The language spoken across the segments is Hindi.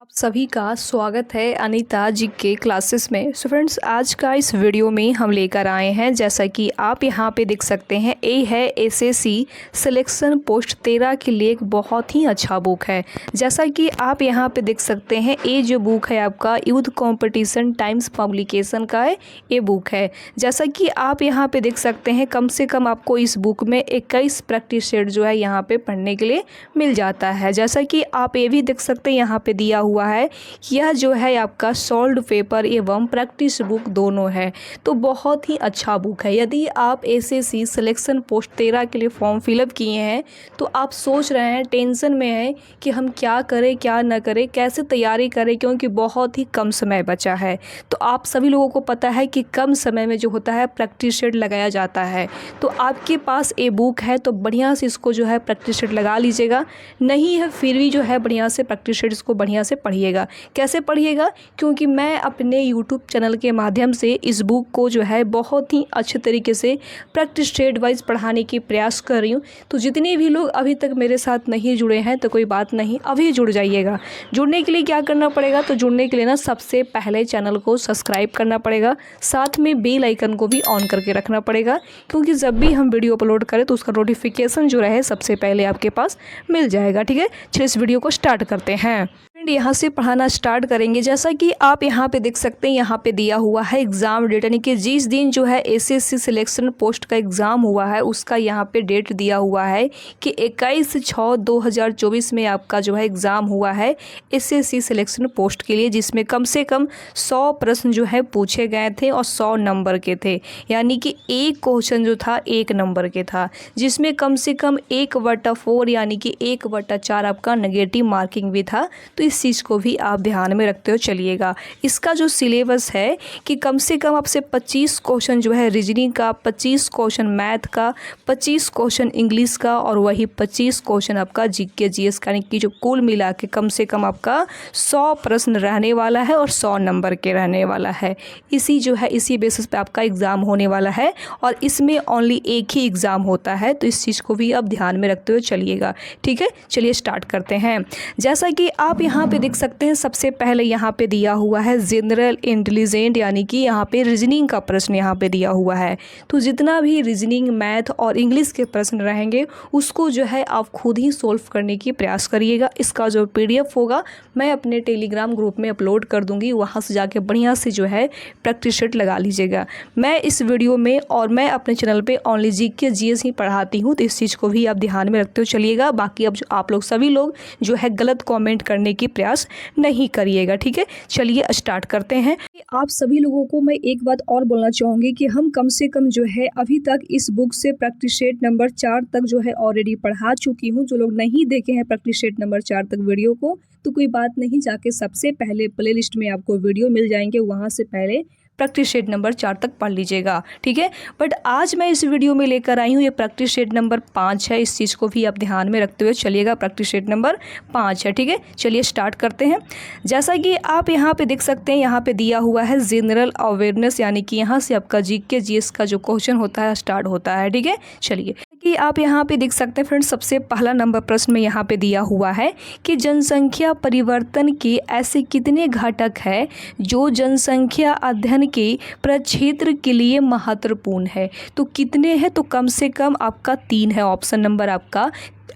आप सभी का स्वागत है अनीता जी के क्लासेस में। सो फ्रेंड्स, आज का इस वीडियो में हम लेकर आए हैं, जैसा कि आप यहां पे देख सकते हैं, ए है एसएससी सिलेक्शन पोस्ट 13 के लिए एक बहुत ही अच्छा बुक है। जैसा कि आप यहां पे देख सकते हैं, ये जो बुक है आपका यूथ कंपटीशन टाइम्स पब्लिकेशन का है, ये बुक है। जैसा कि आप यहां पे देख सकते हैं, कम से कम आपको इस बुक में 21 प्रैक्टिस सेट जो है यहाँ पे पढ़ने के लिए मिल जाता है। जैसा कि आप ये भी देख सकते हैं, यहाँ पे दिया हुआ है, यह जो है आपका सॉल्व्ड पेपर एवं प्रैक्टिस बुक दोनों है। तो बहुत ही अच्छा बुक है। यदि आप एसएससी सिलेक्शन पोस्ट 13 के लिए फॉर्म फिलअप किए हैं तो आप सोच रहे हैं, टेंशन में हैं कि हम क्या करें क्या न करें, कैसे तैयारी करें, क्योंकि बहुत ही कम समय बचा है। तो आप सभी लोगों को पता है कि कम समय में जो होता है प्रैक्टिस सेट लगाया जाता है। तो आपके पास ये बुक है तो बढ़िया से इसको जो है प्रैक्टिस सेट लगा लीजिएगा। नहीं है फिर भी जो है बढ़िया से प्रैक्टिस सेट इसको बढ़िया से पढ़िएगा। कैसे पढ़िएगा? क्योंकि मैं अपने यूट्यूब चैनल के माध्यम से इस बुक को जो है बहुत ही अच्छे तरीके से प्रैक्टिस सेट वाइज पढ़ाने की प्रयास कर रही हूँ। तो जितने भी लोग अभी तक मेरे साथ नहीं जुड़े हैं तो कोई बात नहीं, अभी जुड़ जाइएगा। जुड़ने के लिए क्या करना पड़ेगा? तो जुड़ने के लिए ना सबसे पहले चैनल को सब्सक्राइब करना पड़ेगा, साथ में बेल आइकन को भी ऑन करके रखना पड़ेगा, क्योंकि जब भी हम वीडियो अपलोड करें तो उसका नोटिफिकेशन जो रहे सबसे पहले आपके पास मिल जाएगा। ठीक है, चलिए इस वीडियो को स्टार्ट करते हैं। यहाँ से पढ़ाना स्टार्ट करेंगे। जैसा कि आप यहाँ पे देख सकते हैं, यहाँ पे दिया हुआ है एग्ज़ाम डेट, यानी कि जिस दिन जो है एसएससी सिलेक्शन पोस्ट का एग्ज़ाम हुआ है उसका यहाँ पे डेट दिया हुआ है कि 21/6/2024 में आपका जो है एग्ज़ाम हुआ है एसएससी सिलेक्शन पोस्ट के लिए, जिसमें कम से कम 100 प्रश्न जो है पूछे गए थे और 100 नंबर के थे। यानी कि एक क्वेश्चन जो था 1 नंबर के था, जिसमें कम से कम 1/4 यानी कि 1/4 आपका नेगेटिव मार्किंग भी था। तो इस चीज़ को भी आप ध्यान में रखते हो चलिएगा। इसका जो सिलेबस है कि कम से कम आपसे 25 क्वेश्चन जो है रीजनिंग का, 25 क्वेश्चन मैथ का, 25 क्वेश्चन इंग्लिश का और वही 25 क्वेश्चन आपका जीके जीएस का, यानी कि जो कुल मिला के कम से कम आपका 100 प्रश्न रहने वाला है और 100 नंबर के रहने वाला है। इसी जो है इसी बेसिस पे आपका एग्ज़ाम होने वाला है और इसमें ओनली एक ही एग्ज़ाम होता है। तो इस चीज़ को भी आप ध्यान में रखते हुए चलिएगा। ठीक है, चलिए स्टार्ट करते हैं। जैसा कि आप यहाँ पे देख सकते हैं, सबसे पहले यहाँ पे दिया हुआ है जनरल इंटेलिजेंट, यानी कि यहाँ पे रीजनिंग का प्रश्न यहाँ पे दिया हुआ है। तो जितना भी रीजनिंग मैथ और इंग्लिश के प्रश्न रहेंगे उसको जो है आप खुद ही सोल्व करने की प्रयास करिएगा। इसका जो पीडीएफ होगा मैं अपने टेलीग्राम ग्रुप में अपलोड कर दूंगी, वहाँ से जाके बढ़िया से जो है प्रैक्टिस सेट लगा लीजिएगा। मैं इस वीडियो में और मैं अपने चैनल पे ओनली जीके जीएस ही पढ़ाती हूँ, तो इस चीज़ को भी आप ध्यान में रखते हो चलिएगा। बाकी अब आप लोग सभी लोग जो है गलत कमेंट करने की प्रयास नहीं करिएगा। ठीक है, चलिए स्टार्ट करते हैं। आप सभी लोगों को मैं एक बात और बोलना चाहूँगी कि हम कम से कम जो है अभी तक इस बुक से प्रैक्टिस सेट नंबर 4 तक जो है ऑलरेडी पढ़ा चुकी हूँ। जो लोग नहीं देखे हैं प्रैक्टिस सेट नंबर 4 तक वीडियो को, तो कोई बात नहीं, जाके सबसे पहले प्ले लिस्ट में आपको वीडियो मिल जाएंगे, वहाँ से पहले प्रैक्टिस सेट नंबर 4 तक पढ़ लीजिएगा। ठीक है, बट आज मैं इस वीडियो में लेकर आई हूँ ये प्रैक्टिस सेट नंबर 5 है। इस चीज़ को भी आप ध्यान में रखते हुए चलिएगा। प्रैक्टिस सेट नंबर 5 है। ठीक है, चलिए स्टार्ट करते हैं। जैसा कि आप यहाँ पे देख सकते हैं, यहाँ पे दिया हुआ है जनरल अवेयरनेस, यानी कि यहाँ से आपका जीके जीएस का जो क्वेश्चन होता है स्टार्ट होता है। ठीक है, चलिए कि आप यहाँ पे देख सकते हैं फ्रेंड्स, सबसे पहला नंबर प्रश्न में यहाँ पे दिया हुआ है कि जनसंख्या परिवर्तन के ऐसे कितने घटक हैं जो जनसंख्या अध्ययन के प्रक्षेत्र के लिए महत्वपूर्ण है। तो कितने हैं? तो कम से कम आपका 3 है।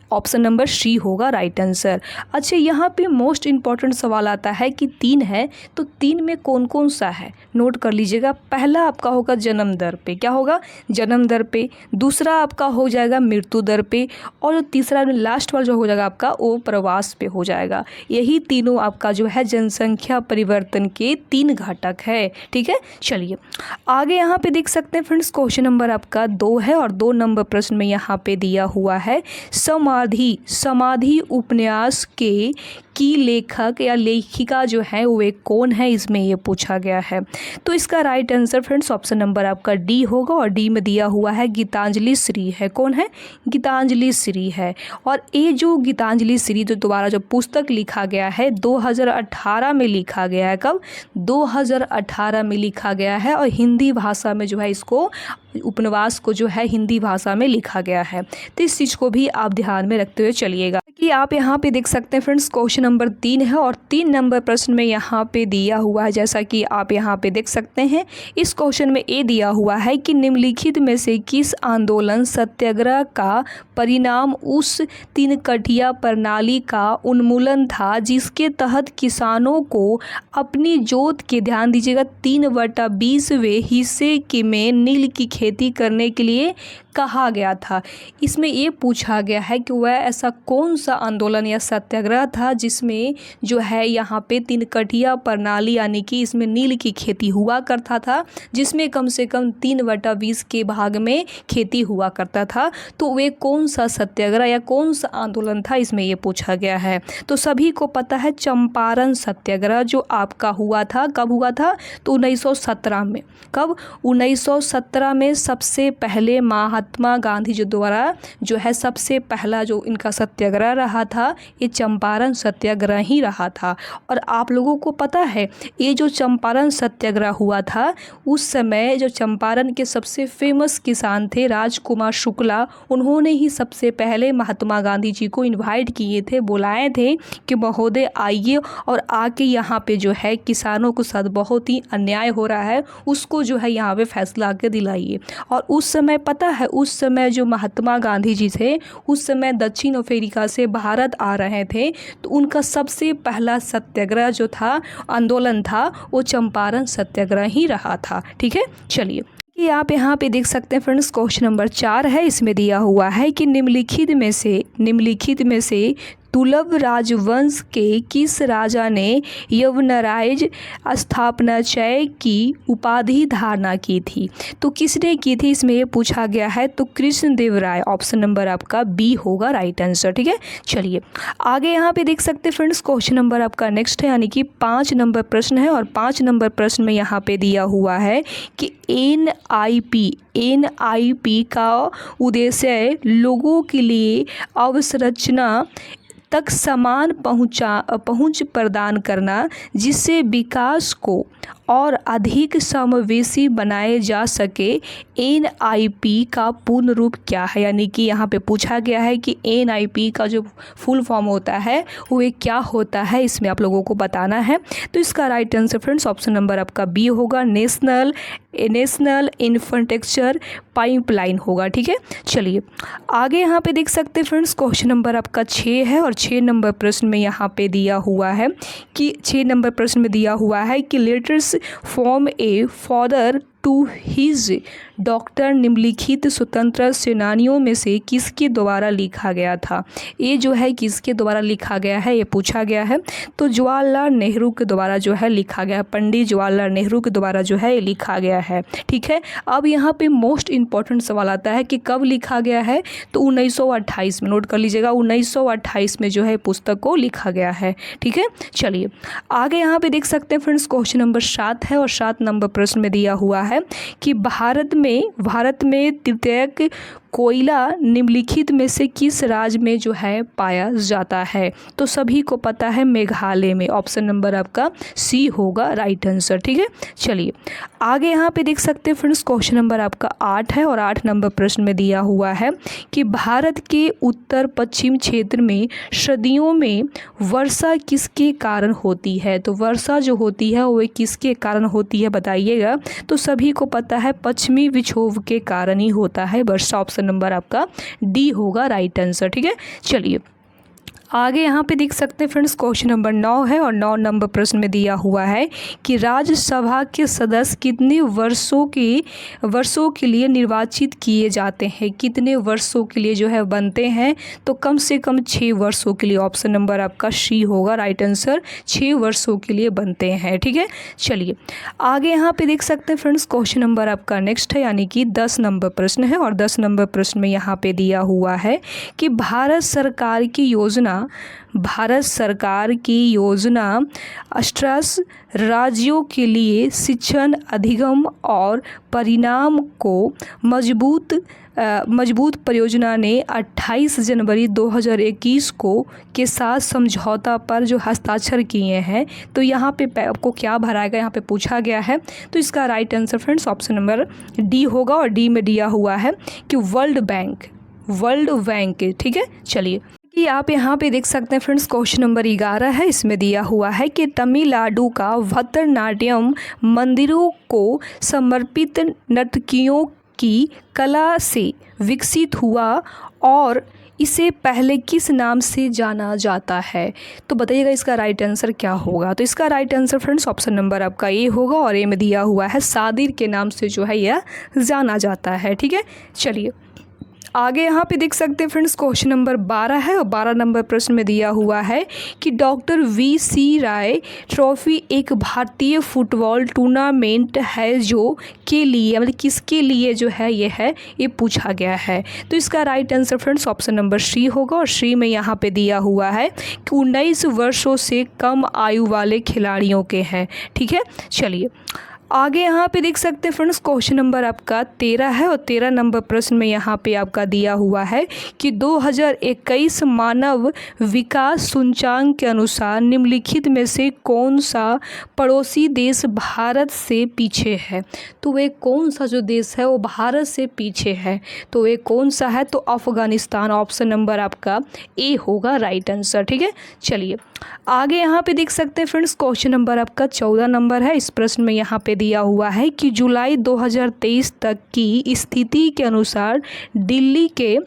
ऑप्शन नंबर सी होगा राइट आंसर। अच्छा, यहाँ पे मोस्ट इम्पॉर्टेंट सवाल आता है कि 3 है तो 3 में कौन कौन सा है, नोट कर लीजिएगा। पहला आपका होगा जन्म दर पे, क्या होगा? जन्म दर पे। दूसरा आपका हो जाएगा मृत्यु दर पे, और जो तीसरा लास्ट वाला जो हो जाएगा आपका वो प्रवास पे हो जाएगा। यही तीनों आपका जो है जनसंख्या परिवर्तन के 3 घटक है। ठीक है, चलिए आगे यहाँ पे देख सकते हैं फ्रेंड्स, क्वेश्चन नंबर आपका 2 है और 2 नंबर प्रश्न में यहाँ पे दिया हुआ है समाधि उपन्यास की लेखक या लेखिका जो है वे कौन है, इसमें ये पूछा गया है। तो इसका right answer friends option number आपका डी होगा, और डी में दिया हुआ है गीतांजलि श्री है। कौन है? गीतांजलि श्री है। और ये जो गीतांजलि श्री जो दोबारा जो पुस्तक लिखा गया है 2018 में लिखा गया है। कब? 2018 में लिखा गया है, और हिंदी भाषा में जो है इसको उपन्यास को जो है हिंदी भाषा में लिखा गया है। तो इस चीज़ को भी आप ध्यान में रखते हुए चलिएगा। कि आप यहाँ पे देख सकते हैं फ्रेंड्स, क्वेश्चन नंबर 3 है और 3 नंबर प्रश्न में यहाँ पे दिया हुआ है, जैसा कि आप यहाँ पे देख सकते हैं। इस क्वेश्चन में ये दिया हुआ है कि निम्नलिखित में से किस आंदोलन सत्याग्रह का परिणाम उस 3 कठिया प्रणाली का उन्मूलन था जिसके तहत किसानों को अपनी जोत के, ध्यान दीजिएगा, 3/20वें हिस्से के में नील की खेती करने के लिए कहा गया था। इसमें ये पूछा गया है कि वह ऐसा कौन सा आंदोलन या सत्याग्रह था जिसमें जो है यहाँ पे 3 कठिया प्रणाली यानी कि इसमें नील की खेती हुआ करता था, जिसमें कम से कम 3/20 के भाग में खेती हुआ करता था। तो वे कौन सा सत्याग्रह या कौन सा आंदोलन था, इसमें ये पूछा गया है। तो सभी को पता है चंपारण सत्याग्रह जो आपका हुआ था, कब हुआ था, तो 1917 में। कब? 1917 में सबसे पहले महात्मा गांधी जी द्वारा जो है सबसे पहला जो इनका सत्याग्रह रहा था, ये चंपारण सत्याग्रह ही रहा था। और आप लोगों को पता है ये जो चंपारण सत्याग्रह हुआ था, उस समय जो चंपारण के सबसे फेमस किसान थे राजकुमार शुक्ला, उन्होंने ही सबसे पहले महात्मा गांधी जी को इनवाइट किए थे, बुलाए थे कि महोदय आइए और आके यहाँ पे जो है किसानों के साथ बहुत ही अन्याय हो रहा है, उसको जो है यहाँ पे फैसला के दिलाइए। और उस समय पता है, उस समय जो महात्मा गांधी जी थे, उस समय दक्षिण अफ्रीका से भारत आ रहे थे, तो उनका सबसे पहला सत्याग्रह जो था, आंदोलन था, वो चंपारण सत्याग्रह ही रहा था। ठीक है, चलिए कि आप यहाँ पे देख सकते हैं फ्रेंड्स, क्वेश्चन नंबर 4 है। इसमें दिया हुआ है कि निम्नलिखित में से तुलभ राजवंश के किस राजा ने यवनराज स्थापनाचय की उपाधि धारणा की थी? तो किसने की थी, इसमें ये पूछा गया है। तो कृष्णदेव राय, ऑप्शन नंबर आपका बी होगा राइट आंसर। ठीक है, चलिए आगे यहाँ पे देख सकते हैं फ्रेंड्स, क्वेश्चन नंबर आपका नेक्स्ट है, यानी कि 5 नंबर प्रश्न है। और 5 नंबर प्रश्न में यहाँ पे दिया हुआ है कि NIP का उद्देश्य लोगों के लिए अवसंरचना तक समान पहुंच प्रदान करना, जिससे विकास को और अधिक समावेशी बनाए जा सके। NIP का पूर्ण रूप क्या है, यानी कि यहाँ पे पूछा गया है कि NIP का जो फुल फॉर्म होता है वो क्या होता है, इसमें आप लोगों को बताना है। तो इसका right answer friends option number आपका बी होगा, नेशनल इंफ्रास्ट्रक्चर पाइपलाइन होगा। ठीक है, चलिए आगे यहाँ पे देख सकते हैं फ्रेंड्स, क्वेश्चन नंबर आपका 6 है। और 6 नंबर प्रश्न में यहाँ पे दिया हुआ है कि 6 नंबर प्रश्न में दिया हुआ है कि letters from a father to his daughter निम्नलिखित स्वतंत्र सेनानियों में से किसके द्वारा लिखा गया था? ये जो है किसके द्वारा लिखा गया है, ये पूछा गया है। तो जवाहरलाल नेहरू के द्वारा जो है लिखा गया, पंडित जवाहरलाल नेहरू के द्वारा जो है ये लिखा गया है। ठीक है, अब यहाँ पे मोस्ट इंपॉर्टेंट सवाल आता है कि कब लिखा गया है। तो 1928 में, नोट कर लीजिएगा, 1928 में जो है पुस्तक को लिखा गया है। ठीक है, चलिए आगे यहाँ पे देख सकते हैं फ्रेंड्स, क्वेश्चन नंबर 7 है। और 7 नंबर प्रश्न में दिया हुआ है कि भारत में तृतीयक कोयला निम्नलिखित में से किस राज्य में जो है पाया जाता है? तो सभी को पता है मेघालय में, ऑप्शन नंबर आपका सी होगा राइट आंसर। ठीक है, चलिए आगे यहाँ पे देख सकते हैं फ्रेंड्स, क्वेश्चन नंबर आपका 8 है। और 8 नंबर प्रश्न में दिया हुआ है कि भारत के उत्तर पश्चिम क्षेत्र में सर्दियों में वर्षा किसके कारण होती है? तो वर्षा जो होती है वो किसके कारण होती है बताइएगा। तो सभी को पता है पश्चिमी विक्षोभ के कारण ही होता है वर्षा, ऑप्शन नंबर आपका डी होगा राइट आंसर। ठीक है, चलिए आगे यहाँ पे देख सकते हैं फ्रेंड्स, क्वेश्चन नंबर 9 है। और 9 नंबर प्रश्न में दिया हुआ है कि राज्यसभा के सदस्य कितने वर्षों के लिए निर्वाचित किए जाते हैं? कितने वर्षों के लिए जो है बनते हैं? तो कम से कम 6 वर्षों के लिए, ऑप्शन नंबर आपका सी होगा राइट आंसर, 6 वर्षों के लिए बनते हैं। ठीक है, चलिए आगे यहाँ पे देख सकते हैं फ्रेंड्स, क्वेश्चन नंबर आपका नेक्स्ट है, यानी कि 10 नंबर प्रश्न है। और 10 नंबर प्रश्न में यहाँ पे दिया हुआ है कि भारत सरकार की योजना 18 राज्यों के लिए शिक्षण अधिगम और परिणाम को मजबूत परियोजना ने 28 जनवरी 2021 के साथ समझौता पर जो हस्ताक्षर किए हैं। तो यहाँ पे आपको क्या भराएगा, यहाँ पे पूछा गया है। तो इसका right answer friends option number D होगा। और डी में दिया हुआ है कि वर्ल्ड बैंक। ठीक है, चलिए कि आप यहाँ पे देख सकते हैं फ्रेंड्स, क्वेश्चन नंबर 11 है। इसमें दिया हुआ है कि तमिलनाडु का भरतनाट्यम मंदिरों को समर्पित नर्तकियों की कला से विकसित हुआ और इसे पहले किस नाम से जाना जाता है। तो बताइएगा इसका राइट आंसर क्या होगा। तो इसका right answer friends option number आपका ए होगा और ए में दिया हुआ है सादिर के नाम से जो है यह जाना जाता है। ठीक है, चलिए आगे यहाँ पे देख सकते हैं फ्रेंड्स, क्वेश्चन नंबर 12 है और 12 नंबर प्रश्न में दिया हुआ है कि डॉक्टर वी.सी. राय ट्रॉफी एक भारतीय फुटबॉल टूर्नामेंट है जो के लिए मतलब किसके लिए जो है ये पूछा गया है। तो इसका right answer friends option number C होगा और सी में यहाँ पे दिया हुआ है कि 19 वर्षों से कम आयु वाले खिलाड़ियों के हैं। ठीक है, चलिए आगे यहाँ पे देख सकते हैं फ्रेंड्स, क्वेश्चन नंबर आपका 13 है और 13 नंबर प्रश्न में यहाँ पे आपका दिया हुआ है कि 2021 मानव विकास सूचकांक के अनुसार निम्नलिखित में से कौन सा पड़ोसी देश भारत से पीछे है। तो वे कौन सा जो देश है वो भारत से पीछे है, तो वे कौन सा है। तो अफगानिस्तान, ऑप्शन नंबर आपका ए होगा राइट आंसर। ठीक है, चलिए आगे यहाँ पे देख सकते हैं फ्रेंड्स, क्वेश्चन नंबर आपका 14 नंबर है। इस प्रश्न में यहाँ पे दिया हुआ है कि जुलाई 2023 तक की स्थिति के अनुसार दिल्ली के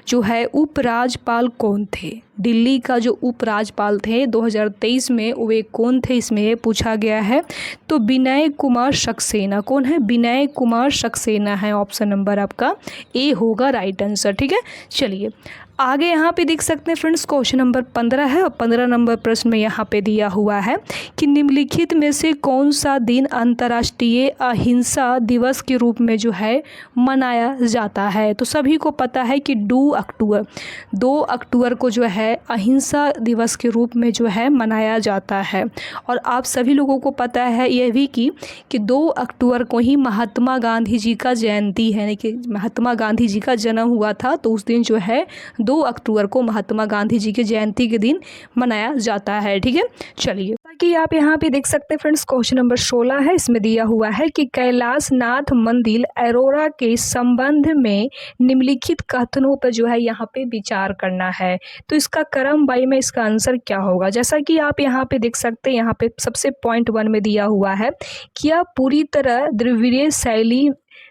जो है उपराज्यपाल कौन थे। दिल्ली का जो उपराज्यपाल थे 2023 में वे कौन थे, इसमें ये पूछा गया है। तो विनय कुमार सक्सेना। कौन है? विनय कुमार सक्सेना है, ऑप्शन नंबर आपका ए होगा राइट आंसर। ठीक है, चलिए आगे यहाँ पे देख सकते हैं फ्रेंड्स, क्वेश्चन नंबर 15 है और 15 नंबर प्रश्न में यहाँ पे दिया हुआ है कि निम्नलिखित में से कौन सा दिन अंतर्राष्ट्रीय अहिंसा दिवस के रूप में जो है मनाया जाता है। तो सभी को पता है कि 2 अक्टूबर को जो है अहिंसा दिवस के रूप में जो है मनाया जाता है। और आप सभी लोगों को पता है यह भी कि 2 अक्टूबर को ही महात्मा गांधी जी का जयंती है, यानी कि महात्मा गांधी जी का जन्म हुआ था। तो उस दिन जो है 2 अक्टूबर को महात्मा गांधी जी के जयंती के दिन मनाया जाता है। ठीक है, चलिए ताकि आप यहाँ पे देख सकते हैं फ्रेंड्स, क्वेश्चन नंबर 16 है। इसमें दिया हुआ है कि कैलाश नाथ मंदिर अरोरा के संबंध में निम्नलिखित कथनों पर जो है यहाँ पे विचार करना है। तो इसका क्रम बाई में इसका आंसर क्या होगा। जैसा कि आप यहाँ पे देख सकते हैं, यहाँ पे सबसे पॉइंट 1 में दिया हुआ है कि यह पूरी तरह द्रविड़ीय शैली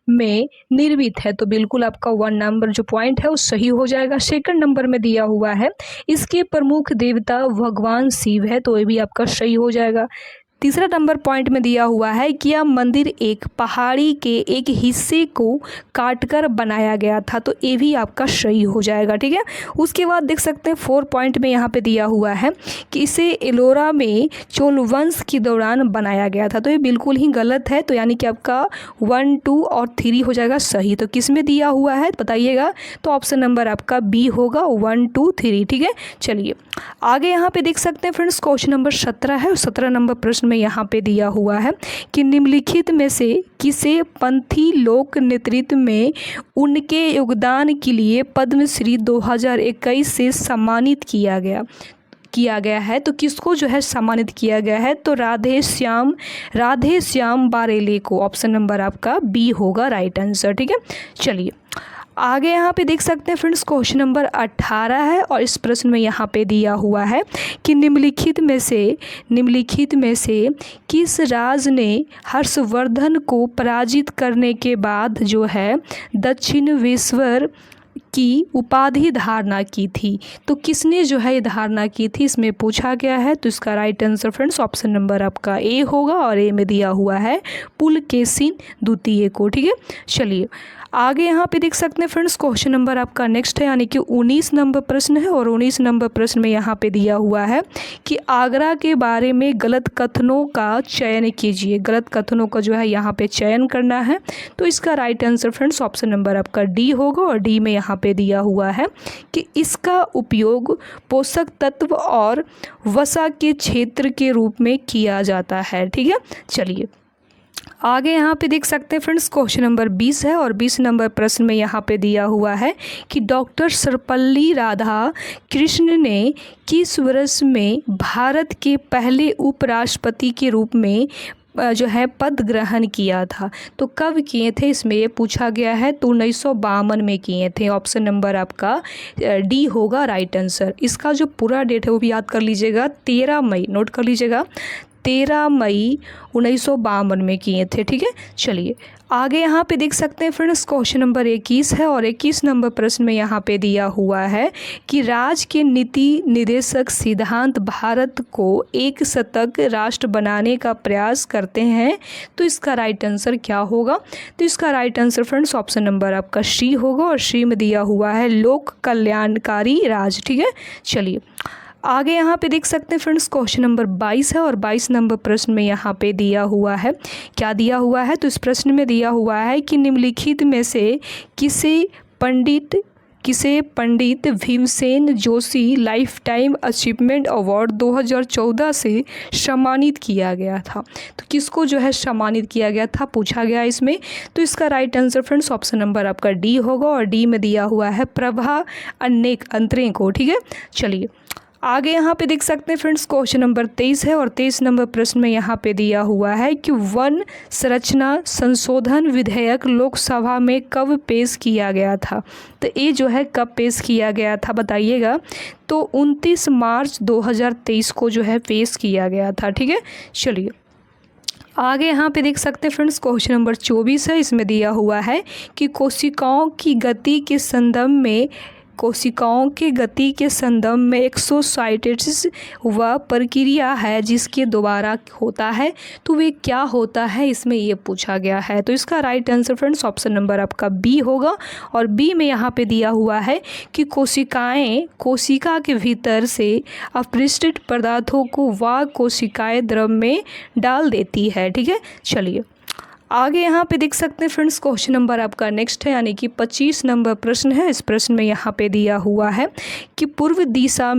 में निर्मित है। तो बिल्कुल आपका 1 नंबर जो पॉइंट है वो सही हो जाएगा। सेकंड नंबर में दिया हुआ है इसके प्रमुख देवता भगवान शिव है, तो ये भी आपका सही हो जाएगा। तीसरा नंबर पॉइंट में दिया हुआ है कि यह मंदिर एक पहाड़ी के एक हिस्से को काटकर बनाया गया था, तो ये भी आपका सही हो जाएगा। ठीक है, उसके बाद देख सकते हैं 4 पॉइंट में यहाँ पे दिया हुआ है कि इसे एलोरा में चोल वंश के दौरान बनाया गया था, तो ये बिल्कुल ही गलत है। तो यानी कि आपका 1, 2 और 3 हो जाएगा सही। तो किस में दिया हुआ है बताइएगा। तो ऑप्शन नंबर आपका बी होगा 1, 2, 3। ठीक है, चलिए आगे यहाँ पे देख सकते हैं फ्रेंड्स, क्वेश्चन नंबर 17 है और 17 नंबर प्रश्न में यहाँ पे दिया हुआ है कि निम्नलिखित में से किसे पंथी लोक नेतृत्व में उनके योगदान के लिए पद्मश्री 2021 से सम्मानित किया गया है। तो किसको जो है सम्मानित किया गया है। तो राधे श्याम बारेले को, ऑप्शन नंबर आपका बी होगा राइट आंसर। ठीक है, चलिए आगे यहाँ पे देख सकते हैं फ्रेंड्स, क्वेश्चन नंबर 18 है और इस प्रश्न में यहाँ पे दिया हुआ है कि निम्नलिखित में से किस राज ने हर्षवर्धन को पराजित करने के बाद जो है दक्षिणेश्वर की उपाधि धारणा की थी। तो किसने जो है धारणा की थी, इसमें पूछा गया है। तो इसका right answer friends option number आपका ए होगा और ए में दिया हुआ है पुलकेशिन द्वितीय को। ठीक है, चलिए आगे यहाँ पे देख सकते हैं फ्रेंड्स, क्वेश्चन नंबर आपका नेक्स्ट है, यानी कि 19 नंबर प्रश्न है और 19 नंबर प्रश्न में यहाँ पे दिया हुआ है कि आगरा के बारे में गलत कथनों का चयन कीजिए। गलत कथनों का जो है यहाँ पे चयन करना है। तो इसका right answer friends option number आपका डी होगा और डी में यहाँ पे दिया हुआ है कि इसका उपयोग पोषक तत्व और वसा के क्षेत्र के रूप में किया जाता है। ठीक है, चलिए आगे यहाँ पे देख सकते हैं फ्रेंड्स, क्वेश्चन नंबर 20 है और 20 नंबर प्रश्न में यहाँ पे दिया हुआ है कि डॉक्टर सर्वपल्ली राधा कृष्ण ने किस वर्ष में भारत के पहले उपराष्ट्रपति के रूप में जो है पद ग्रहण किया था। तो कब किए थे इसमें ये पूछा गया है, तो 1952 में किए थे। ऑप्शन नंबर आपका डी होगा राइट आंसर। इसका जो पूरा डेट है वो भी याद कर लीजिएगा, 13 मई, नोट कर लीजिएगा, 13 मई 1952 में किए थे। ठीक है, चलिए आगे यहाँ पे देख सकते हैं फ्रेंड्स, क्वेश्चन नंबर 21 है और 21 नंबर प्रश्न में यहाँ पे दिया हुआ है कि राज्य के नीति निर्देशक सिद्धांत भारत को एक शतक राष्ट्र बनाने का प्रयास करते हैं। तो इसका राइट आंसर क्या होगा? तो इसका right answer friends option number आपका सी होगा और सी में दिया हुआ है लोक कल्याणकारी राज्य। ठीक है, चलिए आगे यहाँ पे देख सकते हैं फ्रेंड्स, क्वेश्चन नंबर 22 है और 22 नंबर प्रश्न में यहाँ पे दिया हुआ है, क्या दिया हुआ है? तो इस प्रश्न में दिया हुआ है कि निम्नलिखित में से किसे Pandit Bhimsen Joshi lifetime achievement award 2014 से सम्मानित किया गया था। तो किसको जो है सम्मानित किया गया था पूछा गया इसमें। तो इसका right answer friends option number आपका डी होगा और डी में दिया हुआ है प्रभा अंत्रे को। ठीक है, चलिए आगे यहाँ पे देख सकते हैं फ्रेंड्स, क्वेश्चन नंबर 23 है और 23 नंबर प्रश्न में यहाँ पे दिया हुआ है कि वन संरचना संशोधन विधेयक लोकसभा में कब पेश किया गया था। तो ये जो है कब पेश किया गया था बताइएगा। तो 29 मार्च 2023 को जो है पेश किया गया था। ठीक है, चलिए आगे यहाँ पे देख सकते हैं फ्रेंड्स, क्वेश्चन नंबर 24 है। इसमें दिया हुआ है कि कोशिकाओं की गति के संदर्भ में एक्सोसाइटोसिस वह प्रक्रिया है जिसके द्वारा होता है। तो वे क्या होता है इसमें ये पूछा गया है। तो इसका right answer friends option number आपका बी होगा और बी में यहाँ पे दिया हुआ है कि कोशिका के भीतर से अपशिष्ट पदार्थों को वह कोशिकाएं द्रव में डाल देती है। ठीक है, चलिए आगे यहाँ पे देख सकते हैं फ्रेंड्स, क्वेश्चन नंबर आपका नेक्स्ट है यानी कि 25 नंबर प्रश्न है। इस प्रश्न में यहाँ पे दिया हुआ है कि पूर्व दिशा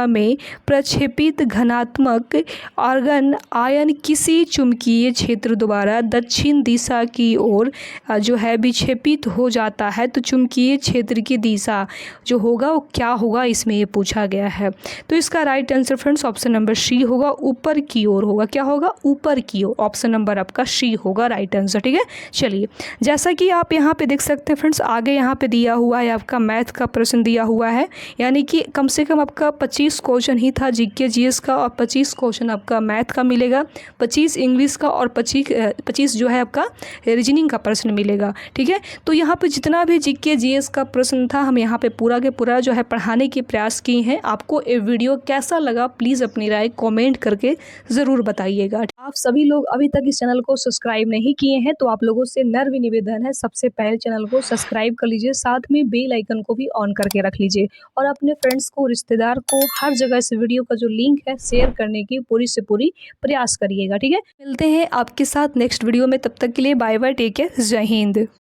में प्रक्षेपित धनात्मक आर्गन आयन किसी चुंबकीय क्षेत्र द्वारा दक्षिण दिशा की ओर जो है विक्षेपित हो जाता है। तो चुंबकीय क्षेत्र की दिशा जो होगा वो क्या होगा इसमें ये पूछा गया है। तो इसका right answer friends option number C होगा, ऊपर की ओर होगा। क्या होगा? ऊपर की ओर। ऑप्शन नंबर आपका सी होगा राइट आंसर। ठीक है, चलिए जैसा कि आप यहाँ पे देख सकते हैं फ्रेंड्स, आगे यहाँ पे दिया हुआ है आपका मैथ का प्रश्न दिया हुआ है, यानी कि कम से कम आपका 25 क्वेश्चन ही था जीके जीएस का और 25 क्वेश्चन आपका मैथ का मिलेगा, 25 इंग्लिश का और 25 जो है आपका रीजनिंग का प्रश्न मिलेगा। ठीक है, तो यहाँ पे जितना भी जीके जीएस का प्रश्न था हम यहाँ पे पूरा के पूरा जो है पढ़ाने के प्रयास किए हैं। आपको ये वीडियो कैसा लगा प्लीज़ अपनी राय कॉमेंट करके ज़रूर बताइएगा। आप सभी लोग अभी तक इस चैनल को सब्सक्राइब नहीं किए हैं तो आप लोगों से नम्र निवेदन है, सबसे पहले चैनल को सब्सक्राइब कर लीजिए, साथ में बेल आइकन को भी ऑन करके रख लीजिए और अपने फ्रेंड्स को, रिश्तेदार को हर जगह इस वीडियो का जो लिंक है शेयर करने की पूरी से पूरी प्रयास करिएगा। ठीक है, मिलते हैं आपके साथ नेक्स्ट वीडियो में, तब तक के लिए बाय बाय, टेक केयर, जय हिंद।